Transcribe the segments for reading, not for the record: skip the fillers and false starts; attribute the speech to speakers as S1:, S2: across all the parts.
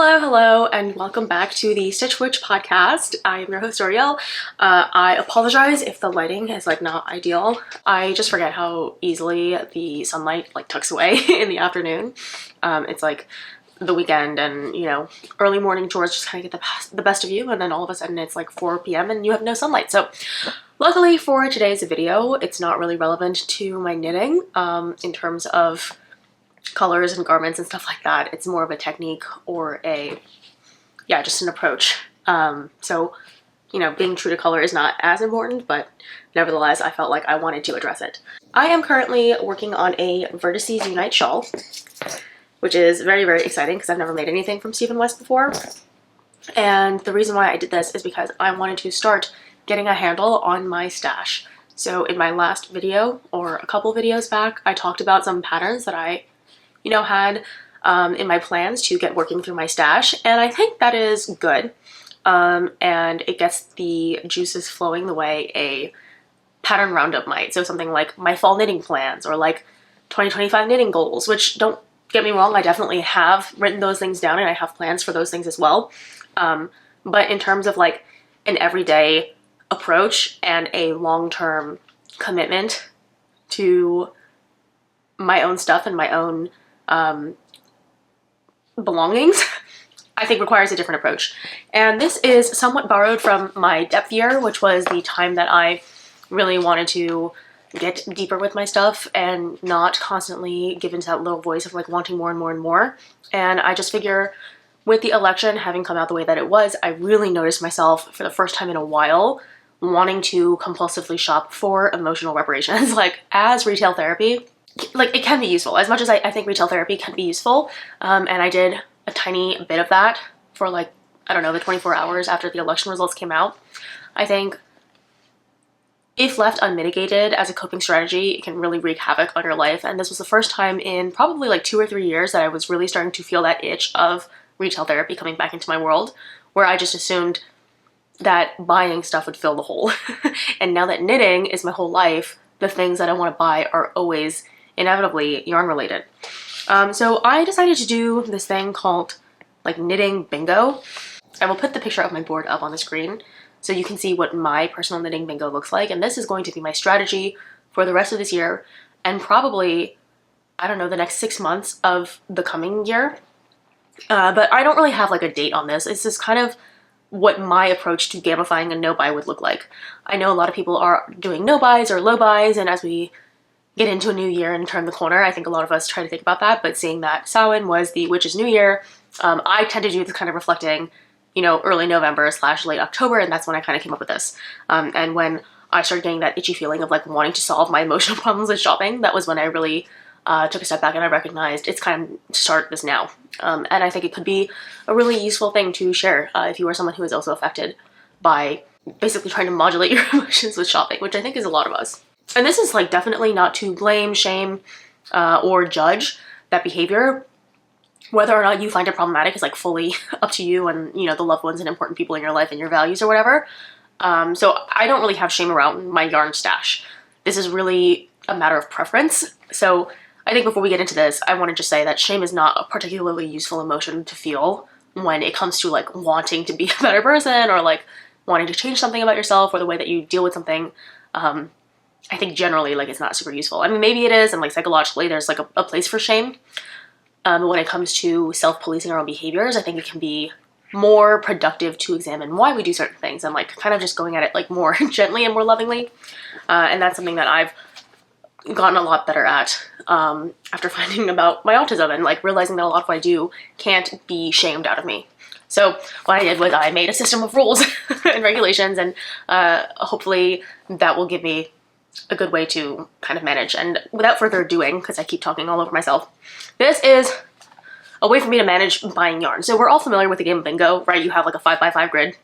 S1: Hello, and welcome back to the StitchWitch Podcast. I am your host, Ourielle. I apologize if the lighting is not ideal. I just forget how easily the sunlight tucks away in the afternoon. It's the weekend and, early morning chores just kind of get the best of you, and then all of a sudden it's 4 p.m. and you have no sunlight. So luckily for today's video, it's not really relevant to my knitting in terms of colors and garments and stuff like that. It's more of a technique or just an approach. So, being true to color is not as important, but nevertheless, I felt like I wanted to address it. I am currently working on a Vertices Unite shawl, which is very, very exciting because I've never made anything from Stephen West before. And the reason why I did this is because I wanted to start getting a handle on my stash. So in my last video, or a couple videos back, I talked about some patterns that I had in my plans to get working through my stash, and I think that is good. And it gets the juices flowing the way a pattern roundup might. So something like my fall knitting plans or 2025 knitting goals, which, don't get me wrong, I definitely have written those things down and I have plans for those things as well. But in terms of an everyday approach and a long-term commitment to my own stuff and my own belongings, I think requires a different approach. And this is somewhat borrowed from my depth year, which was the time that I really wanted to get deeper with my stuff and not constantly give into that little voice of wanting more and more and more. And I just figure with the election having come out the way that it was, I really noticed myself for the first time in a while wanting to compulsively shop for emotional reparations. As retail therapy, it can be useful. As much as I think retail therapy can be useful, and I did a tiny bit of that for I don't know, the 24 hours after the election results came out. I think if left unmitigated as a coping strategy, it can really wreak havoc on your life. And this was the first time in probably 2 or 3 years that I was really starting to feel that itch of retail therapy coming back into my world, where I just assumed that buying stuff would fill the hole. And now that knitting is my whole life, the things that I want to buy are always inevitably yarn related. So I decided to do this thing called knitting bingo. I will put the picture of my board up on the screen so you can see what my personal knitting bingo looks like. And this is going to be my strategy for the rest of this year and probably, I don't know, the next 6 months of the coming year. But I don't really have a date on this. It's just kind of what my approach to gamifying a no-buy would look like. I know a lot of people are doing no-buys or low-buys, and as we get into a new year and turn the corner, I think a lot of us try to think about that, but seeing that Samhain was the witch's new year, I tend to do this kind of reflecting, early November / late October, and that's when I kind of came up with this. And when I started getting that itchy feeling of wanting to solve my emotional problems with shopping, that was when I really took a step back and I recognized it's time to start this now. And I think it could be a really useful thing to share if you are someone who is also affected by basically trying to modulate your emotions with shopping, which I think is a lot of us. And this is definitely not to blame, shame, or judge that behavior. Whether or not you find it problematic is fully up to you and the loved ones and important people in your life and your values or whatever. So I don't really have shame around my yarn stash. This is really a matter of preference. So I think before we get into this, I want to just say that shame is not a particularly useful emotion to feel when it comes to wanting to be a better person or wanting to change something about yourself or the way that you deal with something. I think generally it's not super useful. I mean, maybe it is, and psychologically there's a place for shame. But when it comes to self-policing our own behaviors, I think it can be more productive to examine why we do certain things and kind of just going at it more gently and more lovingly. And that's something that I've gotten a lot better at after finding about my autism and realizing that a lot of what I do can't be shamed out of me. So what I did was I made a system of rules and regulations, and hopefully that will give me a good way to kind of manage. And without further ado, because I keep talking all over myself, this is a way for me to manage buying yarn. So we're all familiar with the game of bingo, right? You have a 5x5 grid.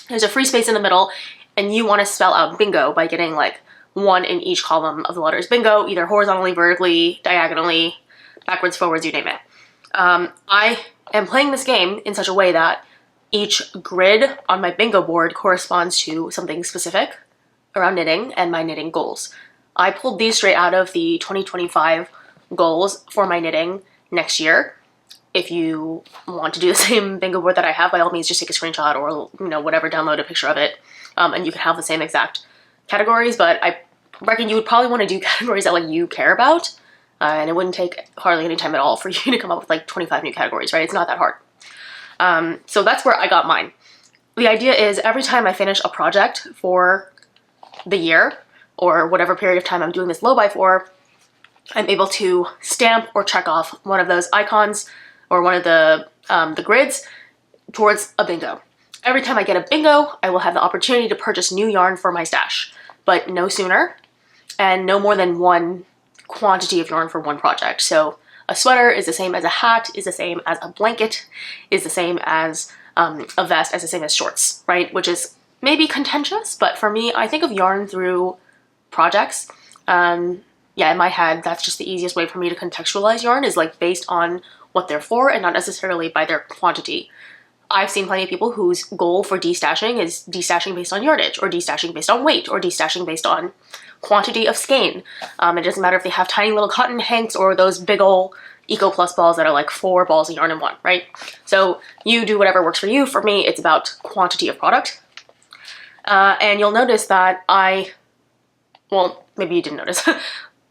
S1: There's a free space in the middle, and you want to spell out bingo by getting 1 in each column of the letters bingo, either horizontally, vertically, diagonally, backwards, forwards, you name it. I am playing this game in such a way that each grid on my bingo board corresponds to something specific around knitting and my knitting goals. I pulled these straight out of the 2025 goals for my knitting next year. if you want to do the same bingo board that I have, by all means, just take a screenshot or, whatever, download a picture of it. And you can have the same exact categories, but I reckon you would probably want to do categories that like you care about. And it wouldn't take hardly any time at all for you to come up with like 25 new categories, right? It's not that hard. So that's where I got mine. The idea is every time I finish a project for the year or whatever period of time I'm doing this low buy for, I'm able to stamp or check off one of those icons or one of the grids towards a bingo. Every time I get a bingo, I will have the opportunity to purchase new yarn for my stash, but no sooner and no more than one quantity of yarn for one project. So a sweater is the same as a hat, is the same as a blanket, is the same as a vest, as the same as shorts, right? Which is maybe contentious, but for me, I think of yarn through projects. Yeah, in my head, that's just the easiest way for me to contextualize yarn, is like based on what they're for and not necessarily by their quantity. I've seen plenty of people whose goal for destashing is destashing based on yardage, or destashing based on weight, or destashing based on quantity of skein. It doesn't matter if they have tiny little cotton hanks or those big ol' Eco Plus balls that are like 4 balls of yarn in one, right? So you do whatever works for you. For me, it's about quantity of product. And you'll notice that well, maybe you didn't notice.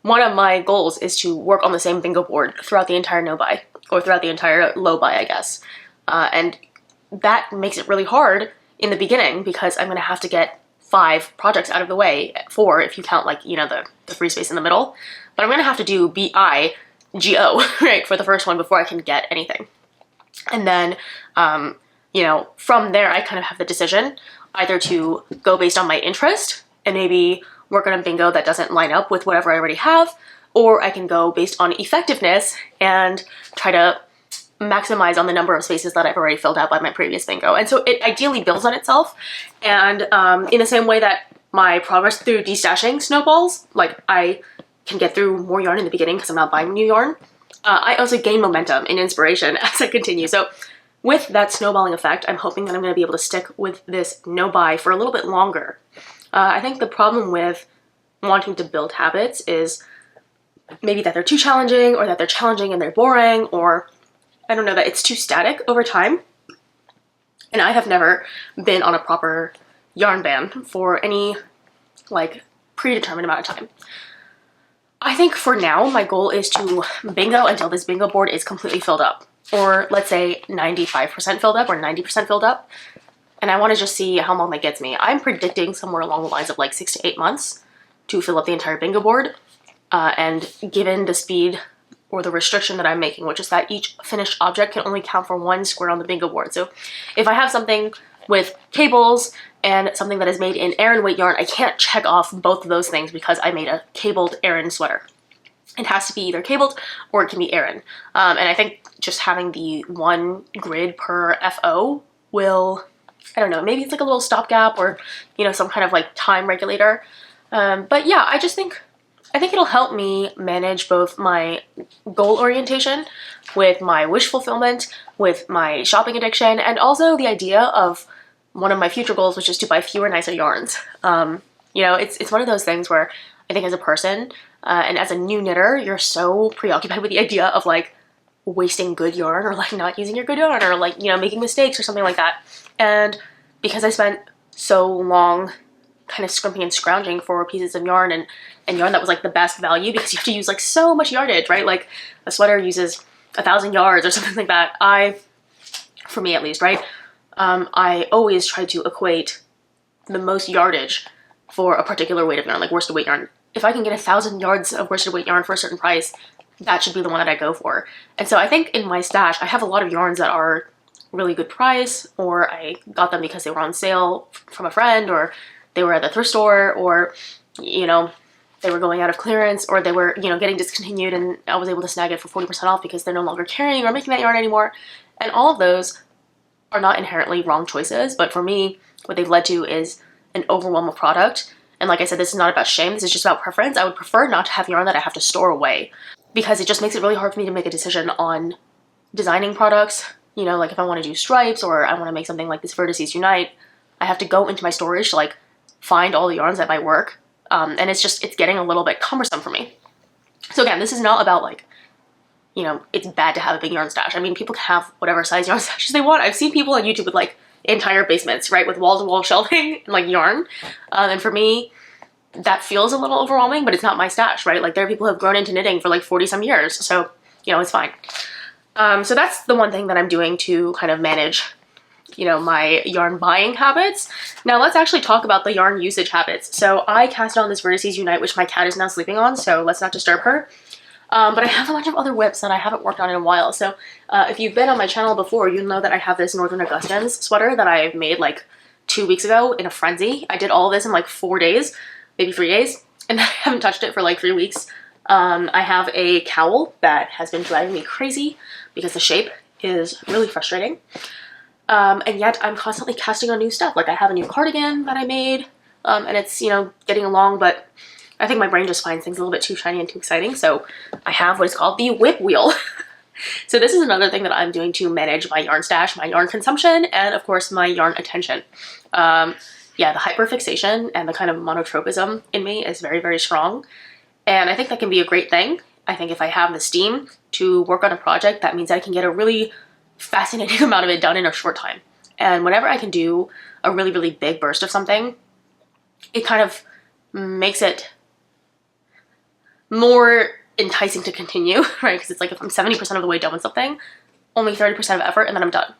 S1: One of my goals is to work on the same bingo board throughout the entire no buy, or throughout the entire low buy, I guess. And that makes it really hard in the beginning because I'm going to have to get 5 projects out of the way, 4 if you count like, the free space in the middle. But I'm going to have to do BIGO, right, for the first one before I can get anything. And then, from there, I kind of have the decision either to go based on my interest and maybe work on a bingo that doesn't line up with whatever I already have, or I can go based on effectiveness and try to maximize on the number of spaces that I've already filled out by my previous bingo. And so it ideally builds on itself. And in the same way that my progress through destashing snowballs, like I can get through more yarn in the beginning because I'm not buying new yarn, I also gain momentum and inspiration as I continue. So with that snowballing effect, I'm hoping that I'm going to be able to stick with this no buy for a little bit longer. I think the problem with wanting to build habits is maybe that they're too challenging, or that they're challenging and they're boring, or I don't know, that it's too static over time. And I have never been on a proper yarn ban for any like predetermined amount of time. I think for now, my goal is to bingo until this bingo board is completely filled up, or let's say 95% filled up or 90% filled up. And I want to just see how long that gets me. I'm predicting somewhere along the lines of like 6 to 8 months to fill up the entire bingo board. And given the speed or the restriction that I'm making, which is that each finished object can only count for 1 square on the bingo board. So if I have something with cables and something that is made in Aran weight yarn, I can't check off both of those things because I made a cabled Aran sweater. It has to be either cabled or it can be Aran. And I think just having the 1 grid per FO will, I don't know, maybe it's like a little stopgap or, some kind of like time regulator. But yeah, I think it'll help me manage both my goal orientation with my wish fulfillment, with my shopping addiction, and also the idea of one of my future goals, which is to buy fewer, nicer yarns. It's one of those things where I think as a person and as a new knitter, you're so preoccupied with the idea of like wasting good yarn or like not using your good yarn or like, making mistakes or something like that. And because I spent so long kind of scrimping and scrounging for pieces of yarn and yarn that was like the best value, because you have to use like so much yardage, right? Like a sweater uses 1,000 yards or something like that. For me at least, right? I always try to equate the most yardage for a particular weight of yarn, like worsted weight yarn. If I can get 1,000 yards of worsted weight yarn for a certain price, that should be the one that I go for. And so I think in my stash, I have a lot of yarns that are really good price, or I got them because they were on sale from a friend, or they were at the thrift store, or, they were going out of clearance, or they were, getting discontinued and I was able to snag it for 40% off because they're no longer carrying or making that yarn anymore. And all of those are not inherently wrong choices, but for me, what they've led to is an overwhelm of product. And like I said, this is not about shame, this is just about preference. I would prefer not to have yarn that I have to store away, because it just makes it really hard for me to make a decision on designing products. Like if I want to do stripes or I want to make something like this Vertices Unite, I have to go into my storage to like find all the yarns that might work. And it's getting a little bit cumbersome for me. So again, this is not about like, you know, it's bad to have a big yarn stash. I mean, people can have whatever size yarn stashes they want. I've seen people on YouTube with like entire basements, right, with wall-to-wall shelving and like yarn. And for me, that feels a little overwhelming, but it's not my stash, right? Like there are people who have grown into knitting for like 40 some years. So, you know, it's fine. So that's the one thing that I'm doing to kind of manage, you know, my yarn buying habits. Now let's actually talk about the yarn usage habits. So I cast on this Vertices Unite, which my cat is now sleeping on, so let's not disturb her. But I have a bunch of other WIPs that I haven't worked on in a while. So if you've been on my channel before, you'll know that I have this Northern Augustans sweater that I made like 2 weeks ago in a frenzy. I did all of this in like 4 days, maybe 3 days, and I haven't touched it for like 3 weeks. I have a cowl that has been driving me crazy because the shape is really frustrating. And yet I'm constantly casting on new stuff. Like I have a new cardigan that I made, and it's, you know, getting along, but I think my brain just finds things a little bit too shiny and too exciting. So I have what is called the WIP wheel. So this is another thing that I'm doing to manage my yarn stash, my yarn consumption, and of course my yarn attention. Yeah, the hyperfixation and the kind of monotropism in me is very, very strong. And I think that can be a great thing. I think if I have the steam to work on a project, that means I can get a really fascinating amount of it done in a short time. And whenever I can do a really, really big burst of something, it kind of makes it more enticing to continue, right? Because it's like if I'm 70% of the way done with something, only 30% of effort and then I'm done.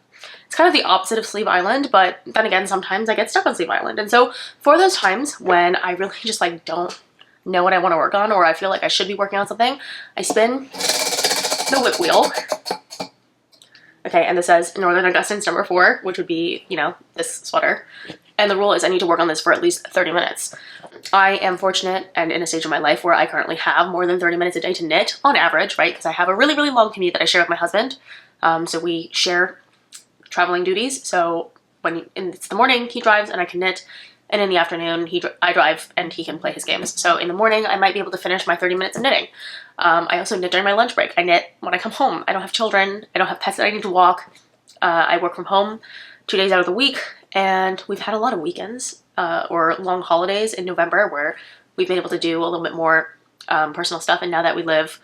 S1: It's kind of the opposite of Sleeve Island, but then again, sometimes I get stuck on Sleeve Island. And so for those times when I really just like don't know what I want to work on, or I feel like I should be working on something, I spin the WIP wheel. Okay, and this says Northern Augustans number 4, which would be, you know, this sweater. And the rule is I need to work on this for at least 30 minutes. I am fortunate and in a stage of my life where I currently have more than 30 minutes a day to knit on average, right? Because I have a really, really long commute that I share with my husband. So we share traveling duties. So when it's the morning, he drives and I can knit. And in the afternoon, I drive and he can play his games. So in the morning, I might be able to finish my 30 minutes of knitting. I also knit during my lunch break. I knit when I come home. I don't have children. I don't have pets that I need to walk. I work from home 2 days out of the week. And we've had a lot of weekends or long holidays in November where we've been able to do a little bit more personal stuff. And now that we live,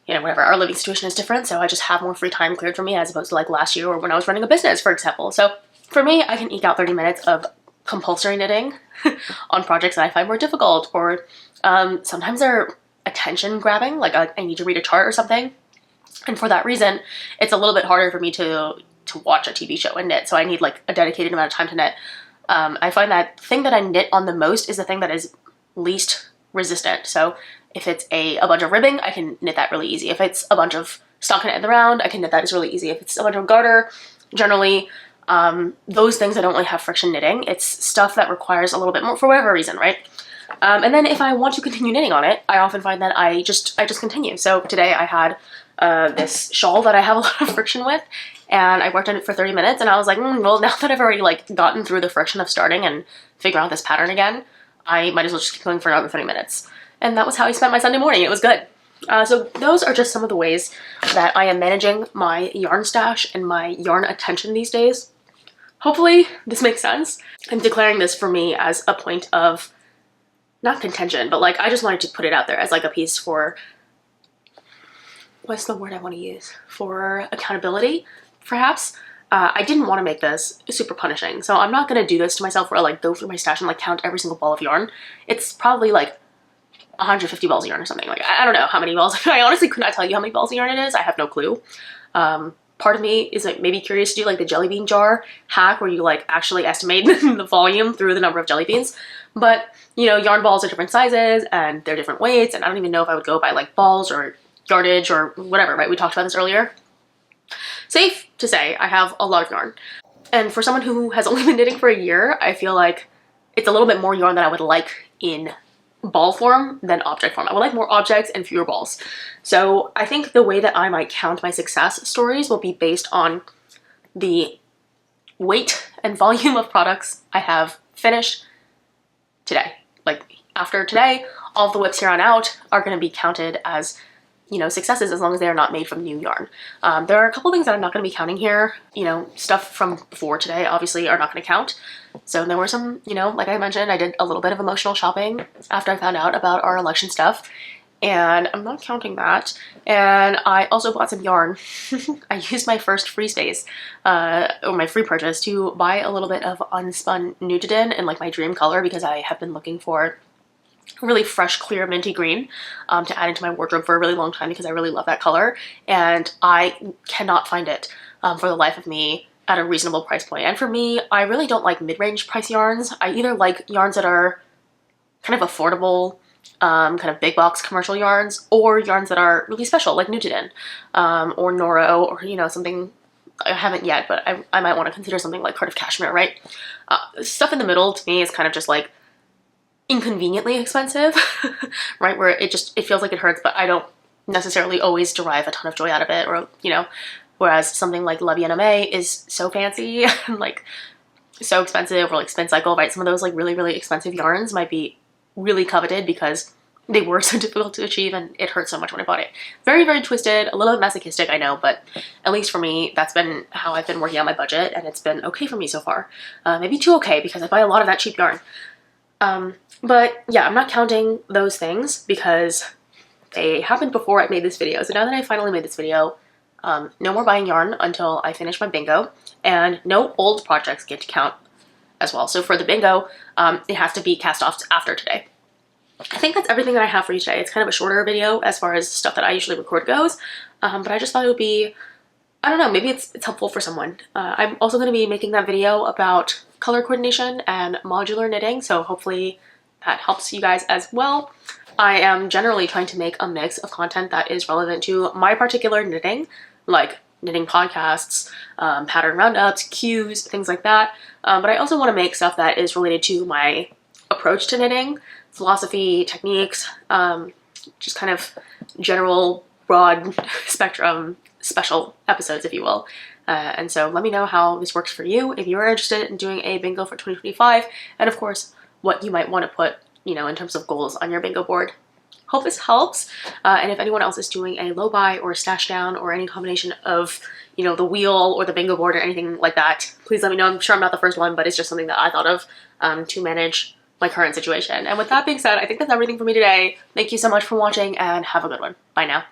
S1: you know, whatever, our living situation is different. So I just have more free time cleared for me as opposed to like last year or when I was running a business, for example. So for me, I can eke out 30 minutes of compulsory knitting on projects that I find more difficult, or sometimes they're attention grabbing, like I need to read a chart or something. And for that reason, it's a little bit harder for me to watch a TV show and knit. So I need like a dedicated amount of time to knit. I find that thing that I knit on the most is the thing that is least resistant. So if it's a bunch of ribbing, I can knit that really easy. If it's a bunch of stockinette in the round, I can knit that as really easy. If it's a bunch of garter, generally, those things I don't really have friction knitting. It's stuff that requires a little bit more for whatever reason, right? And then if I want to continue knitting on it, I often find that I just continue. So today I had this shawl that I have a lot of friction with, and I worked on it for 30 minutes and I was like, well, now that I've already like gotten through the friction of starting and figuring out this pattern again, I might as well just keep going for another 30 minutes. And that was how I spent my Sunday morning. It was good. So those are just some of the ways that I am managing my yarn stash and my yarn attention these days. Hopefully this makes sense. I'm declaring this for me as a point of not contention, but like I just wanted to put it out there as like a piece for, what's the word I want to use? For accountability, perhaps. I didn't want to make this super punishing, so I'm not going to do this to myself where I like go through my stash and like count every single ball of yarn. It's probably like 150 balls of yarn or something. Like I don't know how many balls. I honestly could not tell you how many balls of yarn it is. I have no clue. Part of me is like maybe curious to do like the jelly bean jar hack where you like actually estimate the volume through the number of jelly beans. But you know, yarn balls are different sizes and they're different weights, and I don't even know if I would go by like balls or yardage or whatever, right? We talked about this earlier. Safe to say, I have a lot of yarn. And for someone who has only been knitting for a year, I feel like it's a little bit more yarn than I would like in ball form than object form. I would like more objects and fewer balls. So I think the way that I might count my success stories will be based on the weight and volume of products I have finished today. Like after today, all of the WIPs here on out are going to be counted as, you know, successes as long as they are not made from new yarn. There are a couple things that I'm not going to be counting here. You know, stuff from before today obviously are not going to count. So there were some, you know, like I mentioned, I did a little bit of emotional shopping after I found out about our election stuff. and I'm not counting that. And I also bought some yarn. I used my first free space, or my free purchase, to buy a little bit of unspun nudidin in like my dream color, because I have been looking for really fresh, clear, minty green to add into my wardrobe for a really long time, because I really love that color, and I cannot find it for the life of me at a reasonable price point. And for me, I really don't like mid-range price yarns. I either like yarns that are kind of affordable, kind of big box commercial yarns, or yarns that are really special, like nudidin, or Noro, or, you know, something I haven't yet, but I might want to consider something like Cardiff Cashmere, right? Stuff in the middle to me is kind of just like inconveniently expensive, right? Where it feels like it hurts, but I don't necessarily always derive a ton of joy out of it, or, you know, whereas something like La Bien-Aimée is so fancy and like so expensive, or like Spin Cycle, right? Some of those like really, really expensive yarns might be really coveted because they were so difficult to achieve, and it hurt so much when I bought it. Very, very twisted, a little bit masochistic, I know, but at least for me, that's been how I've been working on my budget, and it's been okay for me so far. Maybe too okay, because I buy a lot of that cheap yarn. But yeah, I'm not counting those things because they happened before I made this video. So now that I finally made this video, no more buying yarn until I finish my bingo, and no old projects get to count as well. So for the bingo, it has to be cast off after today. I think that's everything that I have for you today. It's kind of a shorter video as far as stuff that I usually record goes, but I just thought it would be, I don't know, maybe it's helpful for someone. I'm also going to be making that video about color coordination and modular knitting, so hopefully that helps you guys as well. I am generally trying to make a mix of content that is relevant to my particular knitting, like knitting podcasts, pattern roundups, cues, things like that. But I also want to make stuff that is related to my approach to knitting, philosophy, techniques, just kind of general, broad spectrum, special episodes, if you will. And so let me know how this works for you, if you're interested in doing a bingo for 2025, and of course, what you might want to put, you know, in terms of goals on your bingo board. Hope this helps. And if anyone else is doing a low buy or a stash down or any combination of, you know, the wheel or the bingo board or anything like that, please let me know. I'm sure I'm not the first one, but it's just something that I thought of to manage my current situation. And with that being said, I think that's everything for me today. Thank you so much for watching, and have a good one. Bye now.